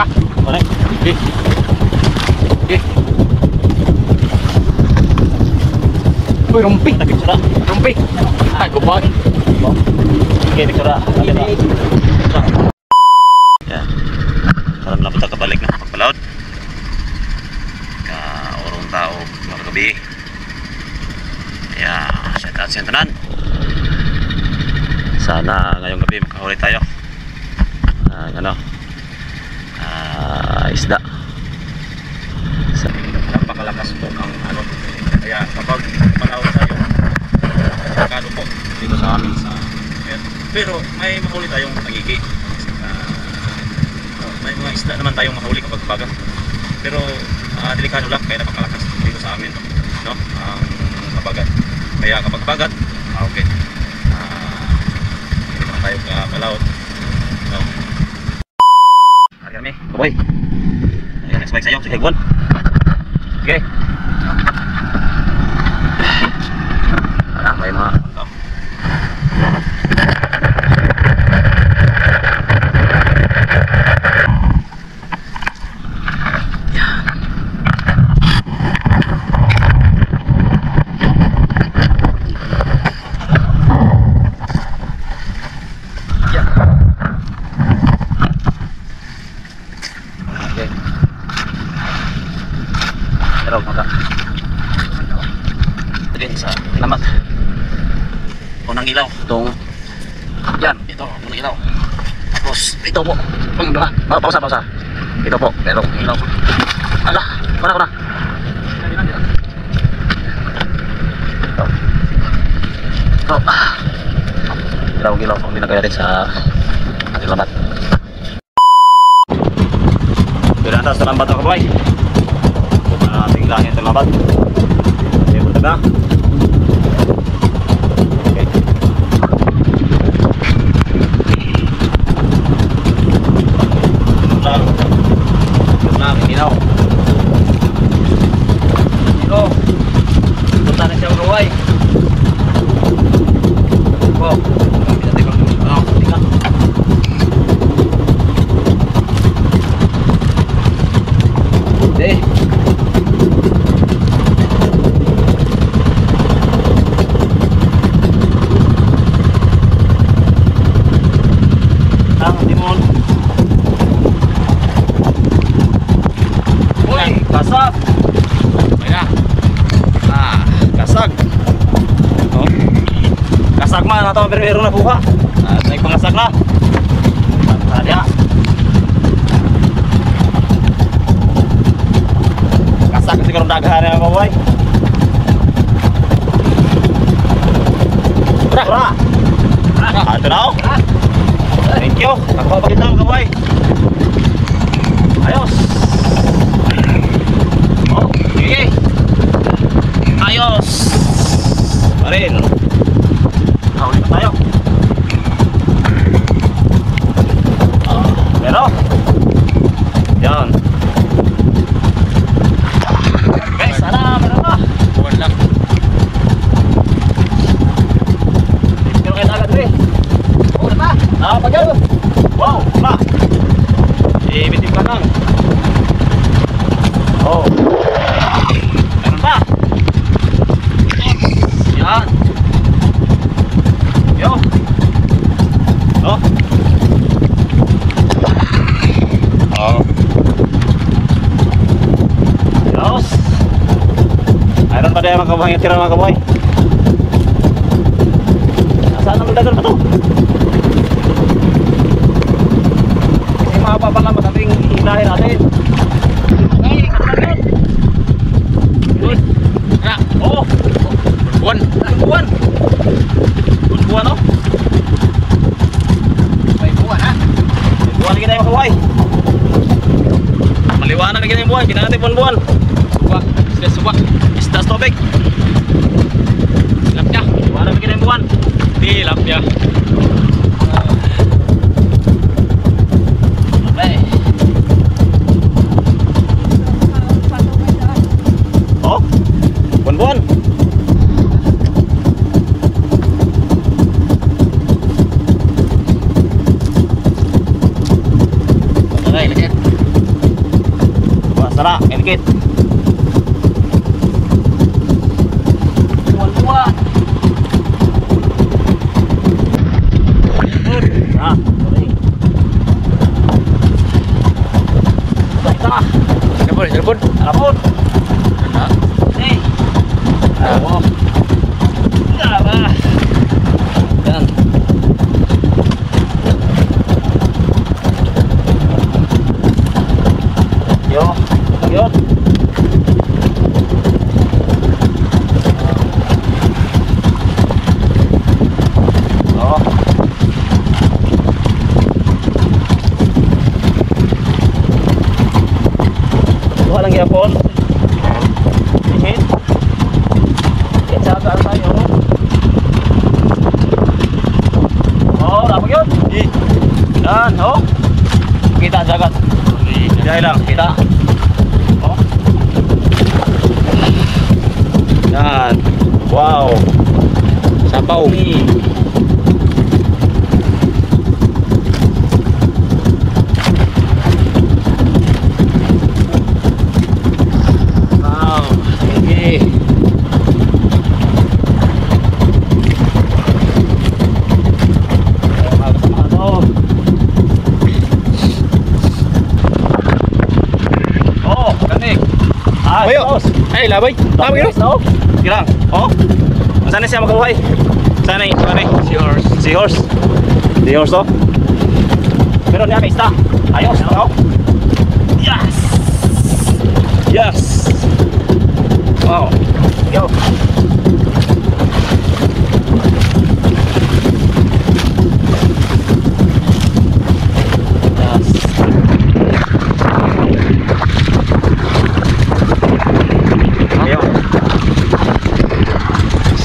Tara. Alright. Okay. Okay. Uy, rumpi. Nagsura. Rumpi. Ay, gubag. Okay, nagsura. Yan. Parang lang punta kabalik na pagpalaot. Orong tao mga gabi. Kaya shout out sa tanan. Sana ngayong gabi makahuli tayo ng isda. Napakalakas po ang kaya kapag manahon tayo sakado po dito sa amin sa pero may mahuli tayong tagigi. May mga isda naman tayong mahuli kapag baga, pero delikado lang kaya napakalakas dito sa amin, no? Ang kabagat, kaya kapag bagat okay, hindi naman tayo kapalaot, no? Kami boy, ayan, next bike sa'yo, sige Gwan. Okay, may mga salamat. Unang ilaw itong yan, ito unang ilaw, tapos ito po pausa ito po, pero ilaw ala, mana ko na ito ilaw kung binagay natin sa ating lambat. Pinantas sa lambat ako boy, ating ilangin sa lambat. Okay, punta na. Kasag. Ayan na. Kasag. Oh. Kasag man ato pero na buka. Ay pangasag na. Ada. Kasag siguro daghan na boy. Bra. Ato na. Thank you. Ako pa kita boy. Ayos. Okay. Ayos. Parin. Huli pa tayo. Pero yan. Okay, sana meron na. Buwan lang. Pero kayo agad rin. Oo na pa. Pagyan. Wow, na. Ibitin ka lang. Oh. Meron pa. Yan. Yo. Oh. Oh. Yes. Ayun pa dahil mga kabuhay yung tira mga kabuhay. Nasaan ang dagan pa to? Kasi mahaba pa lang matating hinahin natin. Oh, buwan, buwan, no? May buwan ha? May buwan lagi tayo makaway. Maliwanag lagi tayo buwan, kita natin buwan-buwan. Subak, subak, isda tubig. Lapya, maliwanag lagi tayo buwan. Di lapya. Buwan. Okay, lagi. Tara, edikit. Luwa-luwa. Ah, sorry. Kita. Telepon, telepon. Telepon. Hey. Oh. Tara. Yan. Yo, yun. Oh. Kuha lang yapon. Hit. Itsagaan tayo. Oh, dapat yun. Yan, oh. Kita jagat. Jaya lang, kita. Oh. Yan. Wow. Sabaw. Wow. Sige. Ano? Oh, kanig. Ah, Ayo. boss. Ay, labay. Labay Guys, no? Girang. Oh. Saan siya magkabuhay? Saan ay? Yours. Seahorse. Seahorse to. Pero niya kay ista. Ayos, no? Yes. Yes. Wow. Yo. Yes. Yo.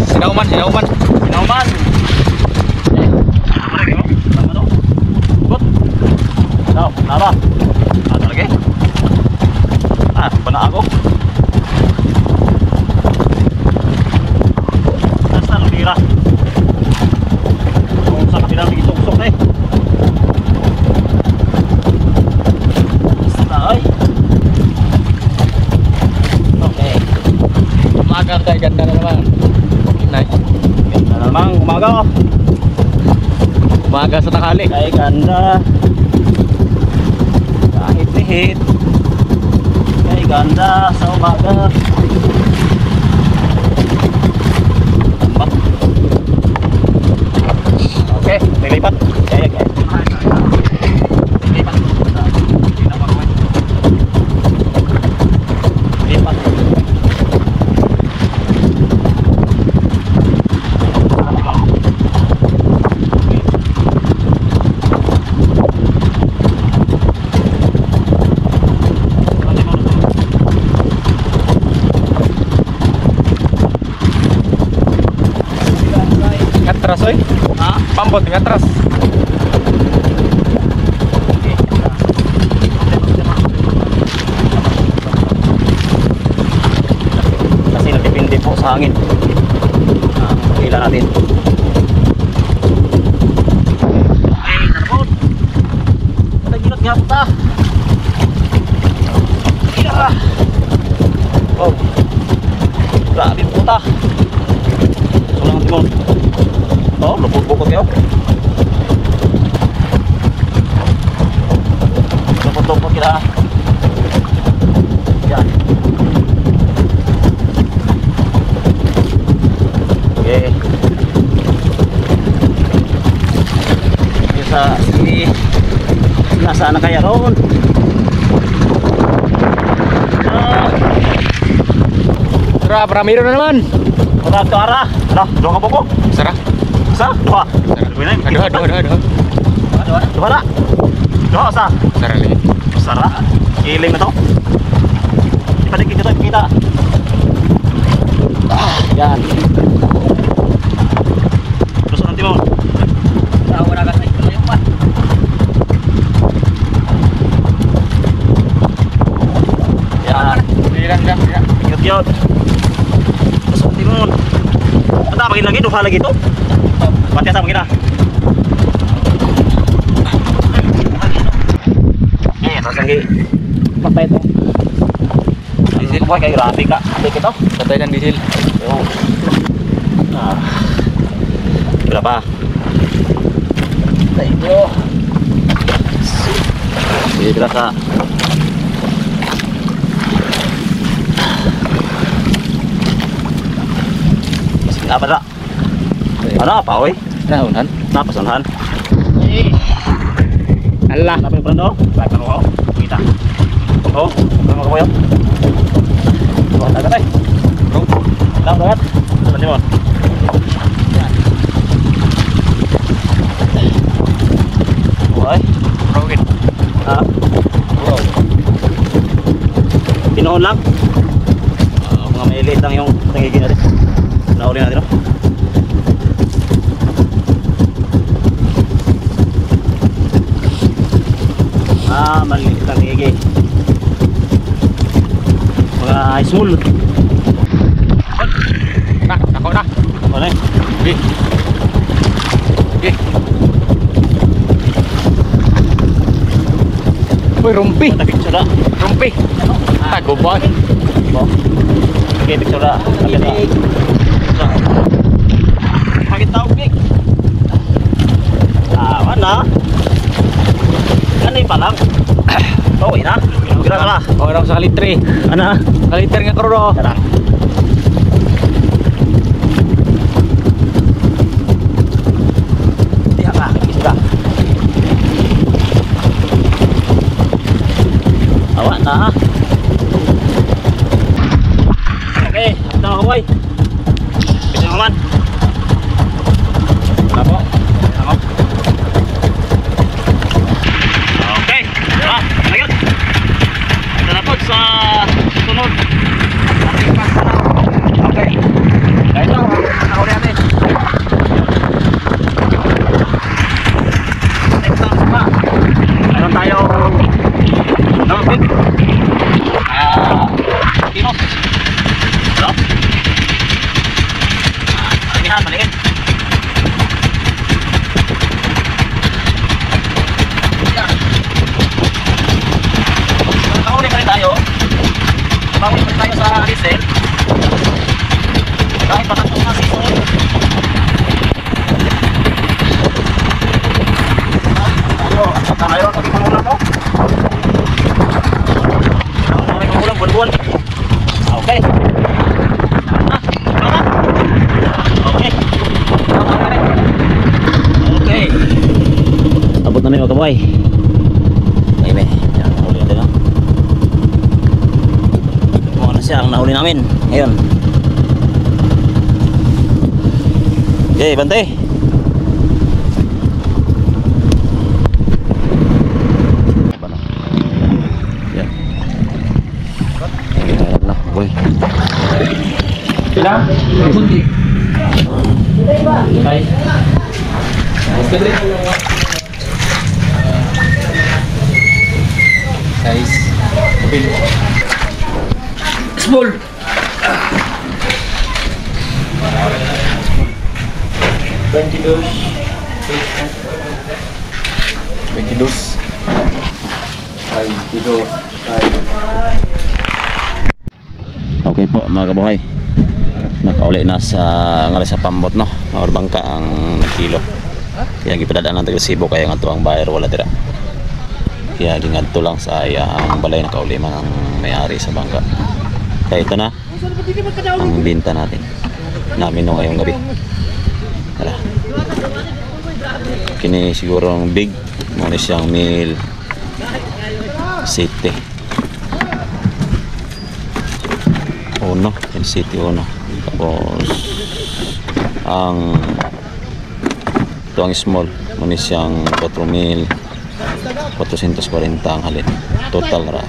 Sinauman, sinauman. Nauman. Ano lagi mo? Tama to? Gut. No, naba. Ano lagi? Ah, pana ako. Nasa lutira. Kung sa kapilang ituksok eh. Basta ay. Okay. Umaga tayo, ganda na naman. Night. Ganda namang umaga oh. Umaga sa tanghali. Ay ganda. Kahit lihit. Ay ganda sa umaga. Tambat. Okay, nilipat. Kaya kaya. Nilipat. Nilipat. Ngatras, oy. Ha? Pambot, ngatras. Kasi nagdepende po sa hangin. Kailan natin. Ay, narapot. Patagilot nga po ta. Wow. Grabe po ta. Sulang ang timon. Oh, lupot-bukot yun. Lupot-lupot kita. Yan. Okay. Yung sa si nasaan na kaya roon? Tara, Ramiro na naman. Marag ka ara. Ano? Doon ka po ko? Sarah. Isa? Dua? Aduh, aduh, aduh, aduh. Dua na? Dua sa? Sarah lagi. Sara? Iling na to? Ipaligid ka to, kita. Yan. Terus nanti mau. Tahu na kasi ito pa. Yan. Bilang dah. Ingat yun. Terus nanti mau. Ata pagin lagi, duha lagi to. Pati sa pagin na. Terus lagi. Patay to. kapoy kay grabe ka. Balik ito. Patay ng diesel. Yung berapa? Thank you. Sige, berapa? Apa dah? Ano apa oy? Naunan. Napasunhan. Allah. Apa yung prendo? Baik ko. Kita. Oh, ano mo kayo? Oh, dagat ay. Oh, dagat. Saan mo? Oy, broken. Ha? Bro. Pinuhon lang. Mga maliit lang yung tangigi natin. Nauli natin, no? Maliit lang tangigi. Mga small. Nah, ako na. Ano eh? Gi. Gi. Uy, rumpi. Ada picture dah. Rumpi. Taguban. Oh. Okay, picture dah. Sakit dah. Sakit tau, Pik. Mana? Ano yung palang? Oh, ina. Kira ka lah. Orang sa kalitre. Ano? Kalitre nga karo. Tara. Tiyak lah, sudah. Awak na. Okay, ito na kaboy. Bisa naman. Ako. Ako. Okay. Tara, ayun. Ito na po sa sunod. Ating pagkana. Okay. Kahit lang, nakuli natin. Next time pa. Meron tayo Big. Kinos. Hello? Alihan, balikin. Nakahuli pa rin tayo. Nakahuli pa rin tayo sa diesel. Kahit patatong na season. Mayroon pag ipangulang mo. Ulang buwan-buwan. Okay. Okay. Okay. Abot na niyo kaboy. Okay, be. Yan, huli natin, no? Mukha na siya ang nahuli namin. Ngayon. Okay, bantay. Boy. Pila? Kunti. Ay. Guys. Pil. Small. 22. Ay, dito. Ay. Okay po mga kabuhay, nakauli na sa pambot, no, or bangka ang nagkilo. Kaya gipadadaan ng taga-Cebu kaya nga to ang buyer wala tira. Kaya gingadto lang sa ang balay nakauli man ang may-ari sa bangka. Kaya ito na ang binta natin namin no ngayong gabi. Tara. Kini siguro ang big muna siyang meal city. Uno, yung city uno. Tapos ang ito ang small, muna siyang 4,440 ang halin. Total ra